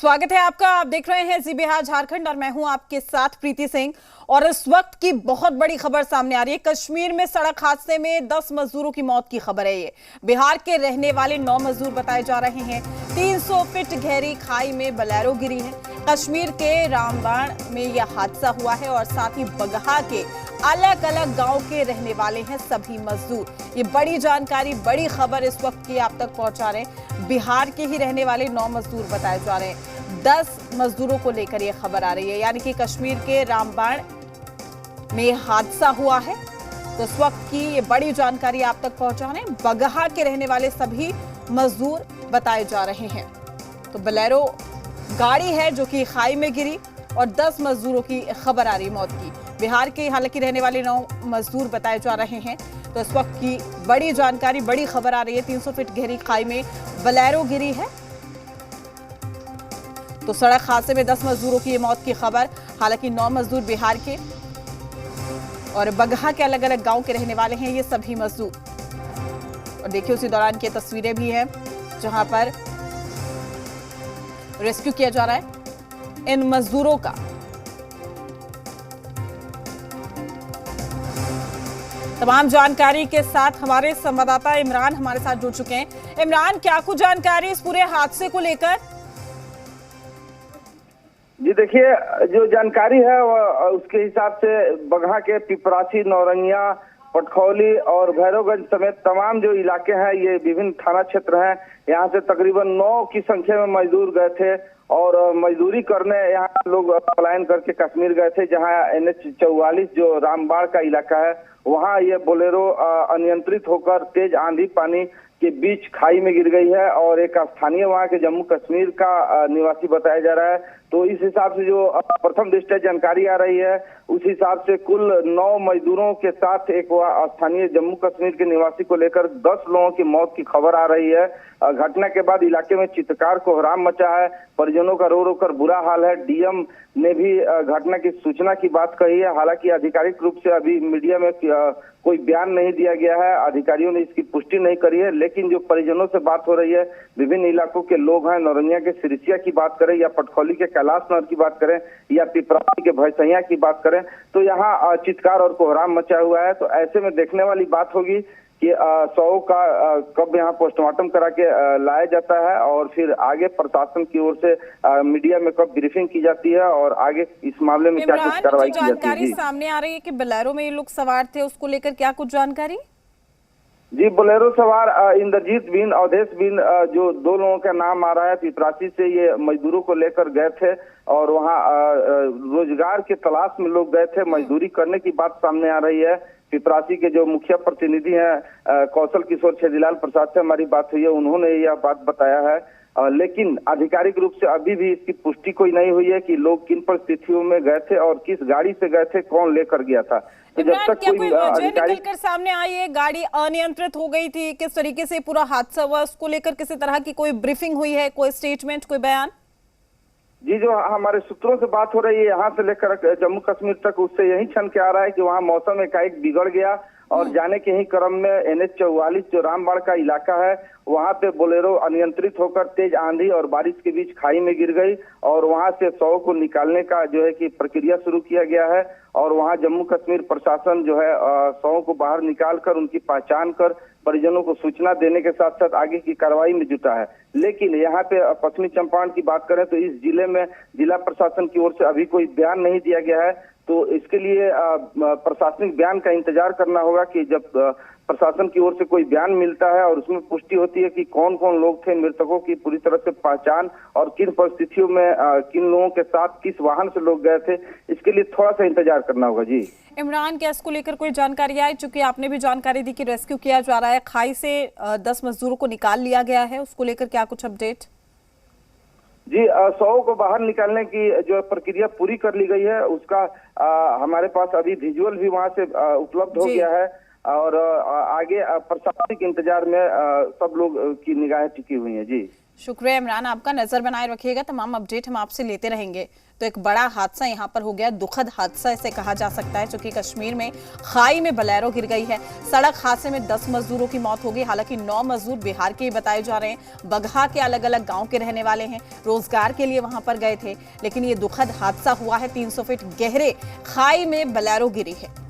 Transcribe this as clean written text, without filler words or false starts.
स्वागत है आपका। आप देख रहे हैं जी बिहार झारखंड और मैं हूं आपके साथ प्रीति सिंह। और इस वक्त की बहुत बड़ी खबर सामने आ रही है। कश्मीर में सड़क हादसे में 10 मजदूरों की मौत की खबर है। ये बिहार के रहने वाले 9 मजदूर बताए जा रहे हैं। 300 फीट गहरी खाई में बोलेरो गिरी है। कश्मीर के रामबाण में यह हादसा हुआ है और साथ ही बगहा के अलग अलग गांव के रहने वाले हैं सभी मजदूर। ये बड़ी जानकारी, बड़ी खबर इस वक्त की आप तक पहुंचा रहे हैं। बिहार के ही रहने वाले 9 मजदूर बताए जा रहे हैं। 10 मजदूरों को लेकर यह खबर आ रही है, यानी कि कश्मीर के रामबाण में हादसा हुआ है। तो इस वक्त की ये बड़ी जानकारी आप तक पहुंचा रहे हैं। बगहा के रहने वाले सभी मजदूर बताए जा रहे हैं। तो बोलेरो गाड़ी है जो कि खाई में गिरी और 10 मजदूरों की खबर आ रही मौत की। बिहार के हालांकि रहने वाले 9 मजदूर बताए जा रहे हैं। तो इस वक्त की बड़ी जानकारी, बड़ी खबर आ रही है। 300 फीट गहरी खाई में बोलेरो गिरी है। तो सड़क हादसे में 10 मजदूरों की मौत की खबर। हालांकि 9 मजदूर बिहार के और बगहा के अलग अलग गांव के रहने वाले हैं ये सभी मजदूर। और देखिए उसी दौरान की तस्वीरें भी हैं जहां पर रेस्क्यू किया जा रहा है इन मजदूरों का। तमाम जानकारी के साथ हमारे संवाददाता इमरान हमारे साथ जुड़ चुके हैं। इमरान, क्या कुछ जानकारी इस पूरे हादसे को लेकर? जी देखिए, जो जानकारी है उसके हिसाब से बगहा के पिपरासी, नौरंगिया, पटखौली और भैरवगंज समेत तमाम जो इलाके हैं ये विभिन्न थाना क्षेत्र हैं। यहाँ से तकरीबन 9 की संख्या में मजदूर गए थे और मजदूरी करने यहाँ लोग पलायन करके कश्मीर गए थे, जहाँ NH 44 जो रामबाण का इलाका है वहाँ ये बोलेरो अनियंत्रित होकर तेज आंधी पानी के बीच खाई में गिर गई है और एक स्थानीय वहाँ के जम्मू कश्मीर का निवासी बताया जा रहा है। तो इस हिसाब से जो प्रथम दृष्टया जानकारी आ रही है उस हिसाब से कुल 9 मजदूरों के साथ एक स्थानीय जम्मू कश्मीर के निवासी को लेकर 10 लोगों की मौत की खबर आ रही है। घटना के बाद इलाके में चित्कार कोहराम मचा है। परिजनों का रो रो कर बुरा हाल है। डीएम ने भी घटना की सूचना की बात कही है। हालांकि आधिकारिक रूप से अभी मीडिया में कोई बयान नहीं दिया गया है, अधिकारियों ने इसकी पुष्टि नहीं करी है। लेकिन जो परिजनों से बात हो रही है, विभिन्न इलाकों के लोग हैं, नौरंगिया के सिरिसिया की बात करें या पटखौली के कैलाश नगर की बात करें या पिपरासी के भैसैया की बात करें, तो यहाँ चित्कार और कोहराम मचा हुआ है। तो ऐसे में देखने वाली बात होगी कि शव का कब यहाँ पोस्टमार्टम करा के लाया जाता है और फिर आगे प्रशासन की ओर से मीडिया में कब ब्रीफिंग की जाती है और आगे इस मामले में क्या कुछ कार्रवाई की जाती है। जानकारी सामने आ रही है कि बोलेरो में ये लोग सवार थे, उसको लेकर क्या कुछ जानकारी? जी, बोलेरो सवार इंद्रजीत बिन, अवधेश बिन, जो 2 लोगों का नाम आ रहा है, पिपरासी से ये मजदूरों को लेकर गए थे और वहाँ रोजगार के तलाश में लोग गए थे, मजदूरी करने की बात सामने आ रही है। पिपरासी के जो मुखिया प्रतिनिधि हैं कौशल किशोर छेदीलाल प्रसाद से हमारी बात हुई है, उन्होंने यह बात बताया है। लेकिन आधिकारिक रूप से अभी भी इसकी पुष्टि कोई नहीं हुई है कि लोग किन परिस्थितियों में गए थे और किस गाड़ी से गए थे, कौन लेकर गया था। तो जब तक कोई वजह निकलकर सामने आई है, गाड़ी अनियंत्रित हो गई थी, किस तरीके से पूरा हादसा हुआ, उसको लेकर किसी तरह की कोई ब्रीफिंग हुई है, कोई स्टेटमेंट, कोई बयान? जी, जो हमारे सूत्रों से बात हो रही है यहाँ से लेकर जम्मू कश्मीर तक, उससे यही छन के आ रहा है कि वहाँ मौसम एकाएक बिगड़ गया और जाने के ही क्रम में NH 44 जो रामबाण का इलाका है वहाँ पे बोलेरो अनियंत्रित होकर तेज आंधी और बारिश के बीच खाई में गिर गई और वहाँ से शव को निकालने का जो है कि प्रक्रिया शुरू किया गया है। और वहाँ जम्मू कश्मीर प्रशासन जो है शव को बाहर निकाल कर उनकी पहचान कर परिजनों को सूचना देने के साथ साथ आगे की कार्रवाई में जुटा है। लेकिन यहाँ पे पश्चिमी चंपारण की बात करें तो इस जिले में जिला प्रशासन की ओर से अभी कोई बयान नहीं दिया गया है। तो इसके लिए प्रशासनिक बयान का इंतजार करना होगा कि जब प्रशासन की ओर से कोई बयान मिलता है और उसमें पुष्टि होती है कि कौन कौन लोग थे, मृतकों की पूरी तरह से पहचान और किन परिस्थितियों में किन लोगों के साथ किस वाहन से लोग गए थे, इसके लिए थोड़ा सा इंतजार करना होगा। जी इमरान, क्या इसको लेकर कोई जानकारी आई? चूंकि आपने भी जानकारी दी कि रेस्क्यू किया जा रहा है, खाई से 10 मजदूरों को निकाल लिया गया है, उसको लेकर क्या कुछ अपडेट? जी, शव को बाहर निकालने की जो प्रक्रिया पूरी कर ली गई है, उसका हमारे पास अभी विजुअल भी वहां से उपलब्ध हो गया है और आगे प्रशासनिक इंतजार में सब लोग की निगाहें टिकी हुई हैं। जी शुक्रिया इमरान, आपका नजर बनाए रखिएगा, तमाम अपडेट हम आपसे लेते रहेंगे। तो एक बड़ा हादसा यहाँ पर हो गया, दुखद हादसा इसे कहा जा सकता है, क्योंकि कश्मीर में खाई में बोलेरो गिर गई है। सड़क हादसे में 10 मजदूरों की मौत हो गई। हालांकि 9 मजदूर बिहार के बताए जा रहे हैं, बगहा के अलग अलग गांव के रहने वाले हैं, रोजगार के लिए वहां पर गए थे। लेकिन ये दुखद हादसा हुआ है, 300 फीट गहरे खाई में बोलेरो गिरी है।